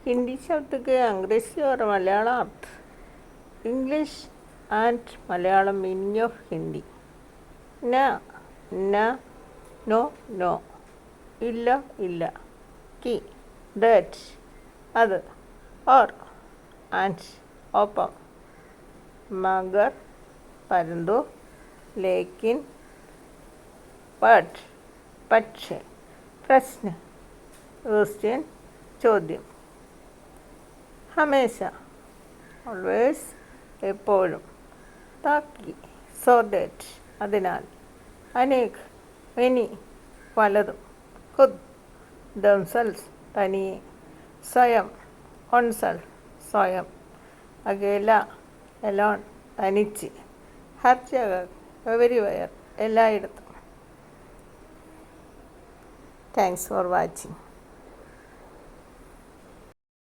हिंदी शब्द के अंग्रेजी और मलयालम अर्थ English and Malayalam meaning of Hindi. Na, na, no, no. Illa, illa. Ki, that, other. Or, and, open. Magar, പരന്തു. ലേക്കിൻ, but, പക്ഷെ. പ്രശ്ന, question, ചോദ്യം. ഹമേശ, ഓൾവേസ്, എപ്പോഴും. താക്കി, സോ ദാറ്റ്, അതിനാൽ. അനേക്, മെനി, പലതും. ഖുദ്, ദംസെൽസ്, തനിയെ. സ്വയം, ഓൺസെൽഫ്, സ്വയം. അകേല, എലോൺ, തനിച്ച്. ഹർ ജഗ, എവരിവെയർ, എല്ലായിടത്തും. Thanks for watching.